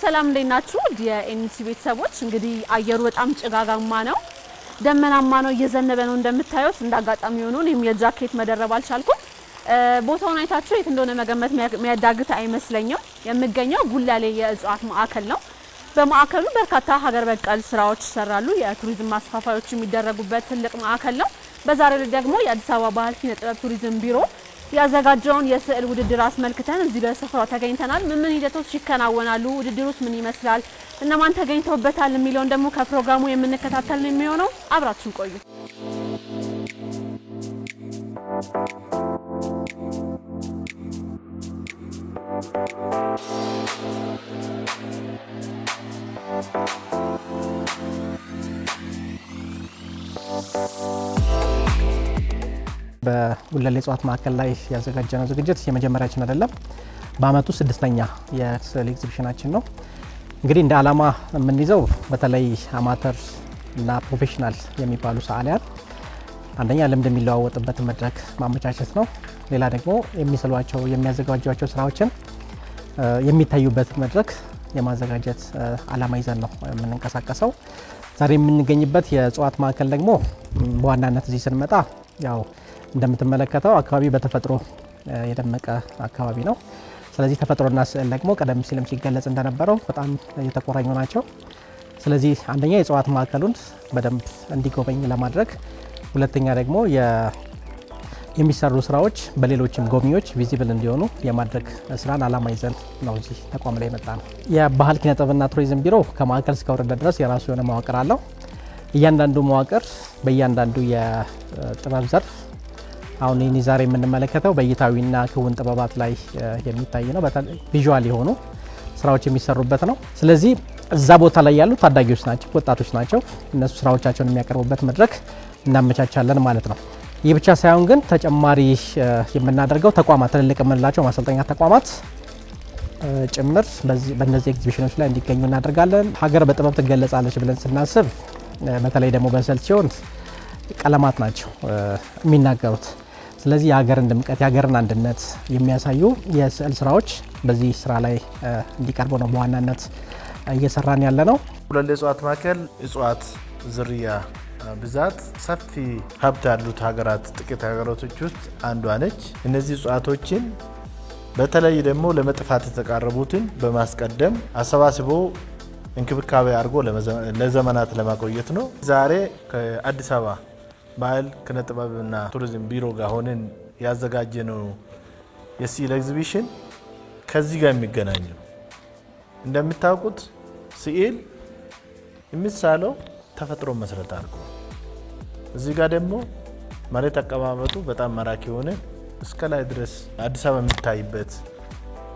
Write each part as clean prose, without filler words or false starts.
ሰላም እንዴት ናችሁ? የኤንሲ ቤተሰቦች እንግዲህ አየሩ በጣም ጭጋጋማ ነው፣ ደመናማ ነው፣ እየዘነበ ነው እንደምታዩት። እንዳጋጣሚ ሆኖ እኔም የጃኬት መደረብ አልቻልኩም። ቦታውን አይታችሁ የት እንደሆነ መገመት የሚያዳግት አይመስለኝም። የምገኘው ጉላሌ የእጽዋት ማዕከል ነው። በማዕከሉ በርካታ ሀገር በቀል ስራዎች ይሰራሉ። የቱሪዝም ማስፋፋዮች የሚደረጉበት ትልቅ ማዕከል ነው። በዛሬው ዕለት ደግሞ የአዲስ አበባ ባህል ኪነ ጥበብ ቱሪዝም ቢሮ ያዘጋጀውን የስዕል ውድድር አስመልክተን እዚህ በስፍራው ተገኝተናል። ምን ሂደቶች ይከናወናሉ፣ ውድድሩስ ምን ይመስላል፣ እነማን ተገኝተውበታል የሚለውን ደግሞ ከፕሮግራሙ የምንከታተል ነው የሚሆነው። አብራችሁን ቆዩ። በጉላሌ እጽዋት ማዕከል ላይ ያዘጋጀነው ዝግጅት የመጀመሪያችን አይደለም። በአመቱ 6ኛ የስዕል ኤግዚቢሽናችን ነው። እንግዲህ እንደ ዓላማ የምንይዘው በተለይ አማተር እና ፕሮፌሽናል የሚባሉ ሰዓሊያን አንደኛ ልምድ የሚለዋወጥበት መድረክ ማመቻቸት ነው። ሌላ ደግሞ የሚስሏቸው የሚያዘጋጇቸው ስራዎችን የሚታዩበት መድረክ የማዘጋጀት ዓላማ ይዘን ነው የምንንቀሳቀሰው። ዛሬ የምንገኝበት የእጽዋት ማዕከል ደግሞ በዋናነት እዚህ ስንመጣ ያው እንደምትመለከተው አካባቢ በተፈጥሮ የደመቀ አካባቢ ነው። ስለዚህ ተፈጥሮና ስዕል ደግሞ ቀደም ሲልም ሲገለጽ እንደነበረው በጣም የተቆራኙ ናቸው። ስለዚህ አንደኛ የእጽዋት ማዕከሉን በደንብ እንዲጎበኝ ለማድረግ፣ ሁለተኛ ደግሞ የሚሰሩ ስራዎች በሌሎችም ጎብኚዎች ቪዚብል እንዲሆኑ የማድረግ ስራን ዓላማ ይዘን ነው እዚህ ተቋም ላይ መጣ ነው። የባህል ኪነ ጥበብና ቱሪዝም ቢሮ ከማዕከል እስከ ወረዳ ድረስ የራሱ የሆነ መዋቅር አለው። እያንዳንዱ መዋቅር በእያንዳንዱ የጥበብ ዘርፍ አሁን ይህን ዛሬ የምንመለከተው በእይታዊና ክውን ጥበባት ላይ የሚታይ ነው። ቪዥዋል የሆኑ ስራዎች የሚሰሩበት ነው። ስለዚህ እዛ ቦታ ላይ ያሉ ታዳጊዎች ናቸው፣ ወጣቶች ናቸው። እነሱ ስራዎቻቸውን የሚያቀርቡበት መድረክ እናመቻቻለን ማለት ነው። ይህ ብቻ ሳይሆን ግን ተጨማሪ የምናደርገው ተቋማት ትልልቅ የምንላቸው ማሰልጠኛ ተቋማት ጭምር በእነዚህ ኤግዚቢሽኖች ላይ እንዲገኙ እናደርጋለን። ሀገር በጥበብ ትገለጻለች ብለን ስናስብ በተለይ ደግሞ በስዕል ሲሆን ቀለማት ናቸው የሚናገሩት። ስለዚህ የሀገርን ድምቀት የሀገርን አንድነት የሚያሳዩ የስዕል ስራዎች በዚህ ስራ ላይ እንዲቀርቡ ነው በዋናነት እየሰራን ያለ ነው። ጉላሌ እጽዋት ማዕከል እጽዋት ዝርያ ብዛት ሰፊ ሀብት ያሉት ሀገራት ጥቂት ሀገራቶች ውስጥ አንዷ ነች። እነዚህ እጽዋቶችን በተለይ ደግሞ ለመጥፋት የተቃረቡትን በማስቀደም አሰባስቦ እንክብካቤ አድርጎ ለዘመናት ለማቆየት ነው። ዛሬ ከአዲስ አበባ ባህል ኪነ ጥበብና ቱሪዝም ቢሮ ጋር ሆነን ያዘጋጀነው የስዕል ኤግዚቢሽን ከዚህ ጋር የሚገናኝ ነው። እንደምታውቁት ስዕል የሚሳለው ተፈጥሮ መሰረት አድርጎ እዚህ ጋር ደግሞ መሬት አቀማመጡ በጣም ማራኪ ሆነ እስከ ላይ ድረስ አዲስ አበባ የሚታይበት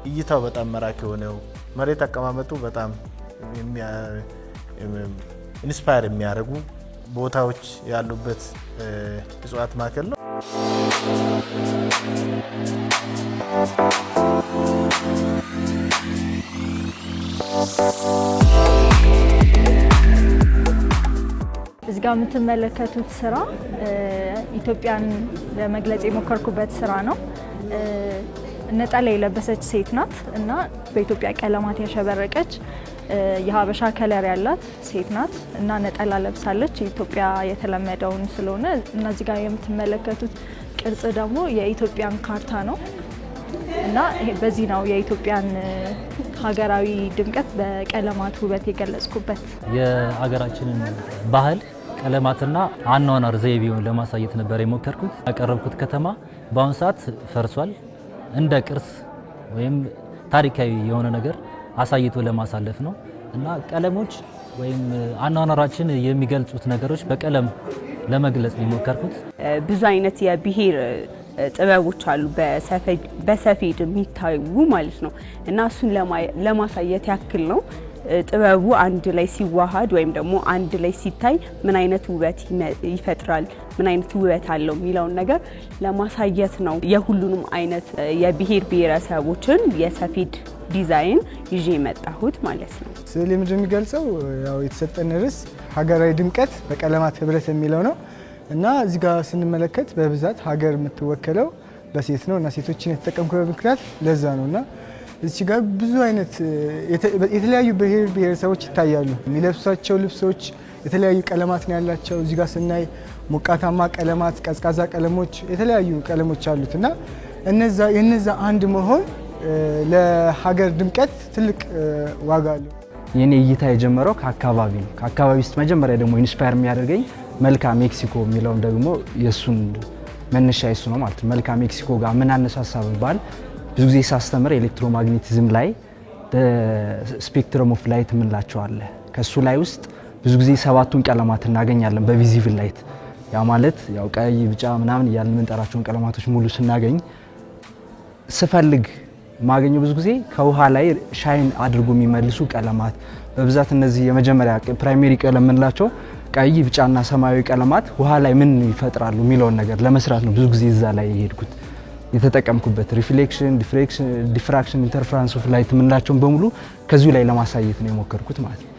እይታው በጣም ማራኪ ሆነው መሬት አቀማመጡ በጣም ኢንስፓየር የሚያደርጉ ቦታዎች ያሉበት እጽዋት ማዕከል ነው። እዚህ ጋር የምትመለከቱት ስራ ኢትዮጵያን ለመግለጽ የሞከርኩበት ስራ ነው። ነጠላ የለበሰች ሴት ናት እና በኢትዮጵያ ቀለማት ያሸበረቀች የሀበሻ ከለር ያላት ሴት ናት እና ነጠላ ለብሳለች። ኢትዮጵያ የተለመደውን ስለሆነ እና እዚህ ጋር የምትመለከቱት ቅርጽ ደግሞ የኢትዮጵያን ካርታ ነው እና በዚህ ነው የኢትዮጵያን ሀገራዊ ድምቀት በቀለማት ውበት የገለጽኩበት። የሀገራችንን ባህል ቀለማትና አኗኗር ዘይቤውን ለማሳየት ነበር የሞከርኩት። ያቀረብኩት ከተማ በአሁኑ ሰዓት ፈርሷል። እንደ ቅርስ ወይም ታሪካዊ የሆነ ነገር አሳይቶ ለማሳለፍ ነው እና ቀለሞች ወይም አኗኗራችን የሚገልጹት ነገሮች በቀለም ለመግለጽ የሞከርኩት። ብዙ አይነት የብሔር ጥበቦች አሉ በሰፌድ የሚታዩ ማለት ነው እና እሱን ለማሳየት ያክል ነው። ጥበቡ አንድ ላይ ሲዋሃድ ወይም ደግሞ አንድ ላይ ሲታይ ምን አይነት ውበት ይፈጥራል፣ ምን አይነት ውበት አለው የሚለውን ነገር ለማሳየት ነው። የሁሉንም አይነት የብሔር ብሔረሰቦችን የሰፌድ ዲዛይን ይዤ መጣሁት ማለት ነው። ስዕል ምንድን ነው የሚገልጸው? ያው የተሰጠን ርዕስ ሀገራዊ ድምቀት በቀለማት ህብረት የሚለው ነው እና እዚህ ጋር ስንመለከት በብዛት ሀገር የምትወከለው በሴት ነው እና ሴቶችን የተጠቀምኩበት ምክንያት ለዛ ነውና እዚህ ጋር ብዙ አይነት የተለያዩ ብሔረሰቦች ይታያሉ። የሚለብሷቸው ልብሶች የተለያዩ ቀለማት ነው ያላቸው። እዚህ ጋር ስናይ ሞቃታማ ቀለማት፣ ቀዝቃዛ ቀለሞች፣ የተለያዩ ቀለሞች አሉትና የነዛ አንድ መሆን ለሀገር ድምቀት ትልቅ ዋጋ አለው። የኔ እይታ የጀመረው ከአካባቢ ነው። ከአካባቢ ውስጥ መጀመሪያ ደግሞ ኢንስፓየር የሚያደርገኝ መልካ ሜክሲኮ የሚለውን ደግሞ የሱን መነሻ የሱ ነው ማለት ነው። መልካ ሜክሲኮ ጋር ምን አነሳሳ ብባል ብዙ ጊዜ ሳስተምር ኤሌክትሮማግኔቲዝም ላይ ስፔክትረም ኦፍ ላይት የምንላቸው አለ። ከሱ ላይ ውስጥ ብዙ ጊዜ 7ቱን ቀለማት እናገኛለን በቪዚብል ላይት። ያ ማለት ያው ቀይ፣ ቢጫ ምናምን እያልን የምንጠራቸውን ቀለማቶች ሙሉ ስናገኝ ስፈልግ ማገኘው ብዙ ጊዜ ከውሃ ላይ ሻይን አድርጎ የሚመልሱ ቀለማት በብዛት እነዚህ የመጀመሪያ ፕራይመሪ ቀለም የምንላቸው ቀይ፣ ቢጫና ሰማያዊ ቀለማት ውሃ ላይ ምን ይፈጥራሉ የሚለውን ነገር ለመስራት ነው ብዙ ጊዜ እዛ ላይ የሄድኩት። የተጠቀምኩበት ሪፍሌክሽን፣ ዲፍራክሽን፣ ኢንተርፈረንስ ኦፍ ላይት የምንላቸውን በሙሉ ከዚሁ ላይ ለማሳየት ነው የሞከርኩት ማለት ነው።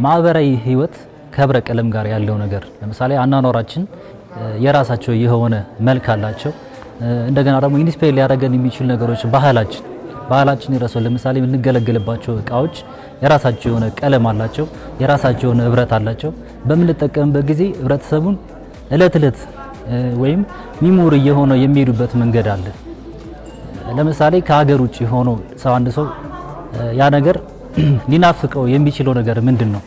ማህበራዊ ህይወት ከህብረ ቀለም ጋር ያለው ነገር ለምሳሌ አናኖራችን የራሳቸው የሆነ መልክ አላቸው። እንደገና ደግሞ ኢንስፓየር ሊያደርገን የሚችሉ ነገሮች ባህላችን ይረሳል። ለምሳሌ የምንገለገልባቸው እቃዎች የራሳቸው የሆነ ቀለም አላቸው፣ የራሳቸው የሆነ ህብረት አላቸው። በምንጠቀምበት ጊዜ ህብረተሰቡን እለት ወይም ሚሞሪ የሆነ የሚሄዱበት መንገድ አለ። ለምሳሌ ከሀገር ውጪ ሆኖ አንድ ሰው ያ ነገር ሊናፍቀው የሚችለው ነገር ምንድነው?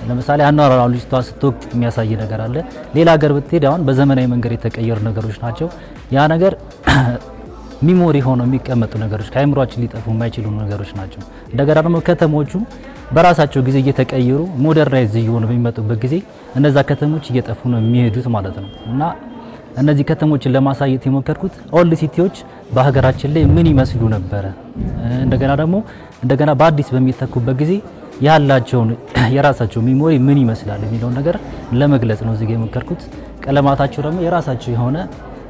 ለምሳሌ አናራራው ልጅቷ ስትወቅት የሚያሳይ ነገር አለ። ሌላ ሀገር ብትሄድ አሁን በዘመናዊ መንገድ የተቀየሩ ነገሮች ናቸው። ያ ነገር ሚሞሪ ሆኖ የሚቀመጡ ነገሮች ከአይምሮአችን ሊጠፉ የማይችሉ ነገሮች ናቸው። እንደገና ደግሞ ከተሞቹ በራሳቸው ጊዜ እየተቀየሩ ሞደርናይዝ እየሆኑ በሚመጡበት ጊዜ እነዛ ከተሞች እየጠፉ ነው የሚሄዱት ማለት ነው። እና እነዚህ ከተሞችን ለማሳየት የሞከርኩት ኦልድ ሲቲዎች በሀገራችን ላይ ምን ይመስሉ ነበረ፣ እንደገና በአዲስ በሚተኩበት ጊዜ ያላቸውን የራሳቸው ሚሞሪ ምን ይመስላል የሚለው ነገር ለመግለጽ ነው እዚህ የሞከርኩት። ቀለማታቸው ደግሞ የራሳቸው የሆነ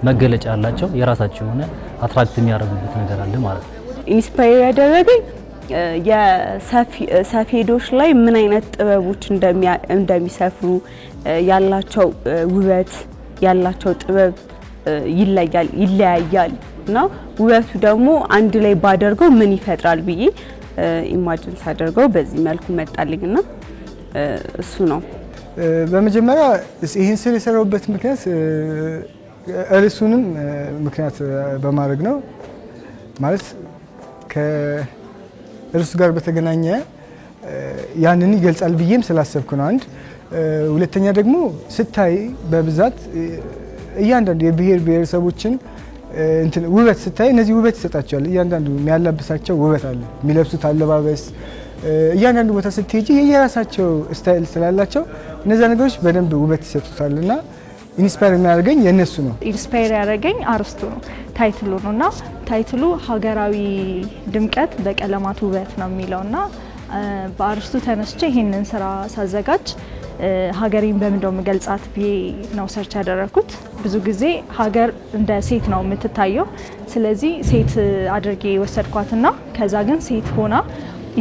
መገለጫ አላቸው፣ የራሳቸው የሆነ አትራክት የሚያደርጉበት ነገር አለ ማለት ነው። ኢንስፓየር ያደረገኝ የሰፌዶች ላይ ምን አይነት ጥበቦች እንደሚሰፍሩ ያላቸው ውበት ያላቸው ጥበብ ይለያያል እና ውበቱ ደግሞ አንድ ላይ ባደርገው ምን ይፈጥራል ብዬ ኢማጂን ሳደርገው በዚህ መልኩ መጣልኝና እሱ ነው። በመጀመሪያ ይሄን ስለ ሰራውበት ምክንያት እርሱንም ምክንያት በማድረግ ነው። ማለት ከእርሱ ጋር በተገናኘ ያንን ይገልጻል ብዬም ስላሰብኩ ነው። አንድ ሁለተኛ ደግሞ ስታይ በብዛት እያንዳንዱ የብሔር ብሔረሰቦችን ውበት ስታይ እነዚህ ውበት ይሰጣቸዋል። እያንዳንዱ የሚያላብሳቸው ውበት አለ፣ የሚለብሱት አለባበስ እያንዳንዱ ቦታ ስትሄጂ የየራሳቸው ስታይል ስላላቸው እነዛ ነገሮች በደንብ ውበት ይሰጡታልና ኢንስፓየር የሚያደርገኝ የነሱ ነው። ኢንስፓየር ያደረገኝ አርስቱ ነው፣ ታይትሉ ነውና ታይትሉ ሀገራዊ ድምቀት በቀለማት ውበት ነው የሚለውና በአርስቱ ተነስቼ ይሄንን ስራ ሳዘጋጅ ሀገሬን በምንድነው መገልጻት ብዬ ነው ሰርች ያደረኩት። ብዙ ጊዜ ሀገር እንደ ሴት ነው የምትታየው። ስለዚህ ሴት አድርጌ ወሰድኳትና ከዛ ግን ሴት ሆና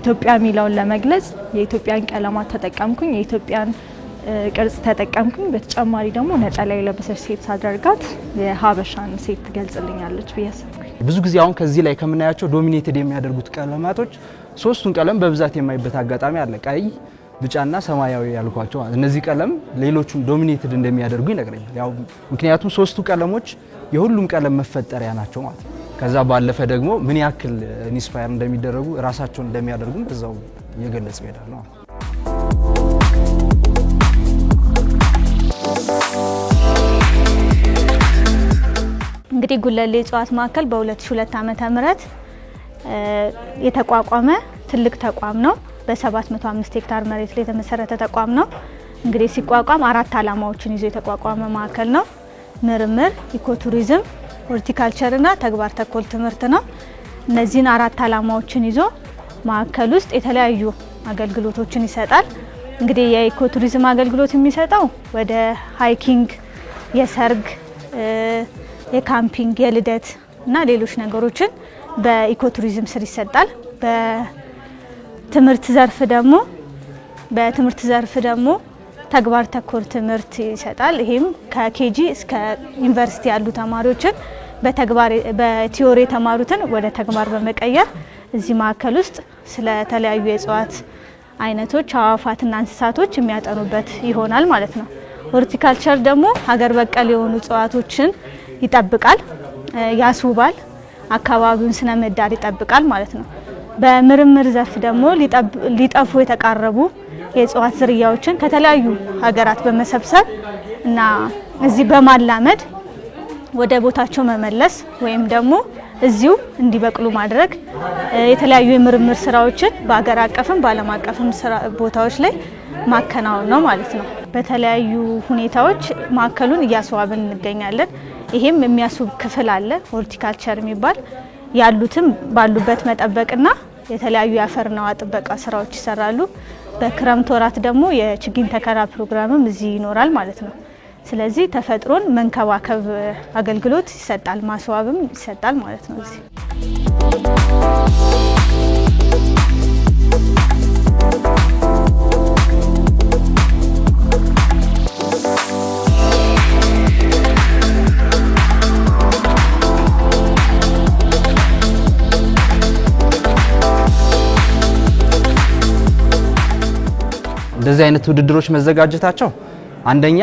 ኢትዮጵያ የሚለውን ለመግለጽ የኢትዮጵያን ቀለማት ተጠቀምኩኝ፣ የኢትዮጵያን ቅርጽ ተጠቀምኩኝ። በተጨማሪ ደግሞ ነጠላ የለበሰች ሴት ሳደርጋት የሀበሻን ሴት ትገልጽልኛለች ብዬ አሰብኩኝ። ብዙ ጊዜ አሁን ከዚህ ላይ ከምናያቸው ዶሚኔትድ የሚያደርጉት ቀለማቶች ሶስቱን ቀለም በብዛት የማይበት አጋጣሚ አለ። ቀይ፣ ቢጫና ሰማያዊ ያልኳቸው እነዚህ ቀለም ሌሎቹን ዶሚኔትድ እንደሚያደርጉ ይነግረኛል። ያው ምክንያቱም ሶስቱ ቀለሞች የሁሉም ቀለም መፈጠሪያ ናቸው ማለት ነው። ከዛ ባለፈ ደግሞ ምን ያክል ኢንስፓየር እንደሚደረጉ ራሳቸውን እንደሚያደርጉ በዛው እየገለጸ ይሄዳል ነው። እንግዲህ ጉለሌ እጽዋት ማዕከል በ2002 ዓመተ ምህረት የተቋቋመ ትልቅ ተቋም ነው። በ705 ሄክታር መሬት ላይ የተመሰረተ ተቋም ነው። እንግዲህ ሲቋቋም 4 ዓላማዎችን ይዞ የተቋቋመ ማዕከል ነው። ምርምር፣ ኢኮቱሪዝም፣ ሆርቲካልቸር እና ተግባር ተኮር ትምህርት ነው። እነዚህን 4 ዓላማዎችን ይዞ ማዕከል ውስጥ የተለያዩ አገልግሎቶችን ይሰጣል። እንግዲህ የኢኮቱሪዝም አገልግሎት የሚሰጠው ወደ ሃይኪንግ፣ የሰርግ፣ የካምፒንግ፣ የልደት እና ሌሎች ነገሮችን በኢኮቱሪዝም ስር ይሰጣል። በትምህርት ዘርፍ ደግሞ ተግባር ተኮር ትምህርት ይሰጣል። ይሄም ከኬጂ እስከ ዩኒቨርሲቲ ያሉ ተማሪዎችን በቲዮሪ የተማሩትን ወደ ተግባር በመቀየር እዚህ ማዕከል ውስጥ ስለተለያዩ የእጽዋት አይነቶች፣ አዋፋትና እንስሳቶች የሚያጠኑበት ይሆናል ማለት ነው። ሆርቲካልቸር ደግሞ ሀገር በቀል የሆኑ እጽዋቶችን ይጠብቃል፣ ያስውባል፣ አካባቢውን ስነ ምህዳር ይጠብቃል ማለት ነው። በምርምር ዘርፍ ደግሞ ሊጠፉ የተቃረቡ የእጽዋት ዝርያዎችን ከተለያዩ ሀገራት በመሰብሰብ እና እዚህ በማላመድ ወደ ቦታቸው መመለስ ወይም ደግሞ እዚሁ እንዲበቅሉ ማድረግ የተለያዩ የምርምር ስራዎችን በአገር አቀፍም በዓለም አቀፍም ቦታዎች ላይ ማከናወን ነው ማለት ነው። በተለያዩ ሁኔታዎች ማዕከሉን እያስዋብን እንገኛለን። ይሄም የሚያስውብ ክፍል አለ፣ ሆርቲካልቸር የሚባል ያሉትም ባሉበት መጠበቅና የተለያዩ የአፈርና ውሃ ጥበቃ ስራዎች ይሰራሉ። በክረምት ወራት ደግሞ የችግኝ ተከላ ፕሮግራምም እዚህ ይኖራል ማለት ነው። ስለዚህ ተፈጥሮን መንከባከብ አገልግሎት ይሰጣል፣ ማስዋብም ይሰጣል ማለት ነው እዚህ። እንደዚህ አይነት ውድድሮች መዘጋጀታቸው አንደኛ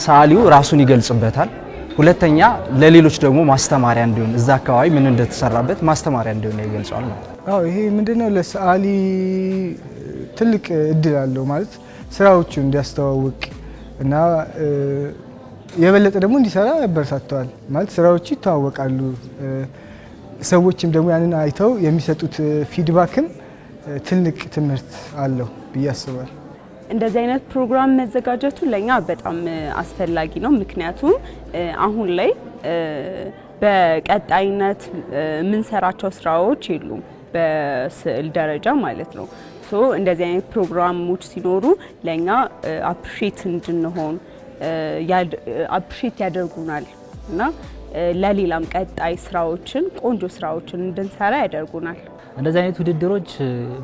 ሰዓሊው ራሱን ይገልጽበታል፣ ሁለተኛ ለሌሎች ደግሞ ማስተማሪያ እንዲሆን እዛ አካባቢ ምን እንደተሰራበት ማስተማሪያ እንዲሆን ይገልጻል ማለት ነው። አዎ ይሄ ምንድነው ለሰዓሊ ትልቅ እድል አለው ማለት ስራዎቹን እንዲያስተዋውቅ እና የበለጠ ደግሞ እንዲሰራ ያበረታተዋል ማለት ስራዎቹ ይተዋወቃሉ። ሰዎችም ደግሞ ያንን አይተው የሚሰጡት ፊድባክም ትልቅ ትምህርት አለው ብዬ አስባለሁ። እንደዚህ አይነት ፕሮግራም መዘጋጀቱ ለኛ በጣም አስፈላጊ ነው። ምክንያቱም አሁን ላይ በቀጣይነት የምንሰራቸው ስራዎች የሉም በስዕል ደረጃ ማለት ነው። እንደዚህ አይነት ፕሮግራሞች ሲኖሩ ለኛ አፕሪሺየት እንድንሆን አፕሪሺየት ያደርጉናል እና ለሌላም ቀጣይ ስራዎችን ቆንጆ ስራዎችን እንድንሰራ ያደርጉናል። እንደዚህ አይነት ውድድሮች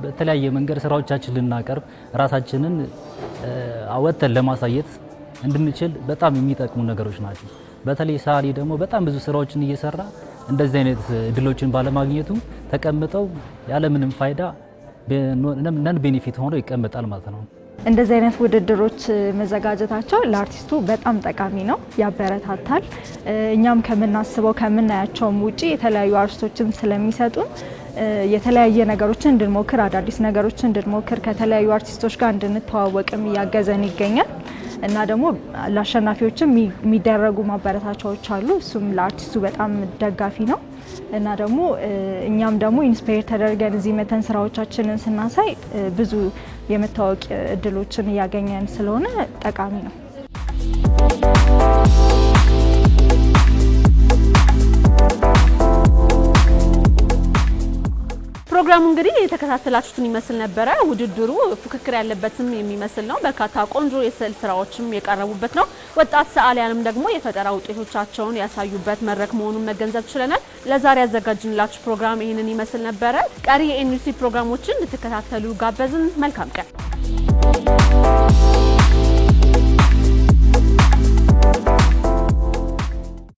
በተለያየ መንገድ ስራዎቻችንን ልናቀርብ ራሳችንን አወጥተን ለማሳየት እንድንችል በጣም የሚጠቅሙ ነገሮች ናቸው። በተለይ ሰዓሊ ደግሞ በጣም ብዙ ስራዎችን እየሰራ እንደዚህ አይነት እድሎችን ባለማግኘቱ ተቀምጠው ያለምንም ፋይዳ ነን ቤኔፊት ሆኖ ይቀመጣል ማለት ነው። እንደዚህ አይነት ውድድሮች መዘጋጀታቸው ለአርቲስቱ በጣም ጠቃሚ ነው፣ ያበረታታል። እኛም ከምናስበው ከምናያቸውም ውጪ የተለያዩ አርቲስቶችን ስለሚሰጡን የተለያየ ነገሮችን እንድንሞክር አዳዲስ ነገሮችን እንድንሞክር ከተለያዩ አርቲስቶች ጋር እንድንተዋወቅም እያገዘን ይገኛል እና ደግሞ ለአሸናፊዎችም የሚደረጉ ማበረታቻዎች አሉ። እሱም ለአርቲስቱ በጣም ደጋፊ ነው እና ደግሞ እኛም ደግሞ ኢንስፓየር ተደርገን እዚህ መተን ስራዎቻችንን ስናሳይ ብዙ የመታወቅ እድሎችን እያገኘን ስለሆነ ጠቃሚ ነው። ፕሮግራሙ እንግዲህ የተከታተላችሁትን ይመስል ነበረ። ውድድሩ ፉክክር ያለበትም የሚመስል ነው። በርካታ ቆንጆ የስዕል ስራዎችም የቀረቡበት ነው። ወጣት ሰዓሊያንም ደግሞ የፈጠራ ውጤቶቻቸውን ያሳዩበት መድረክ መሆኑን መገንዘብ ችለናል። ለዛሬ ያዘጋጅንላችሁ ፕሮግራም ይህንን ይመስል ነበረ። ቀሪ የኤንዩሲ ፕሮግራሞችን እንድትከታተሉ ጋበዝን። መልካም ቀን።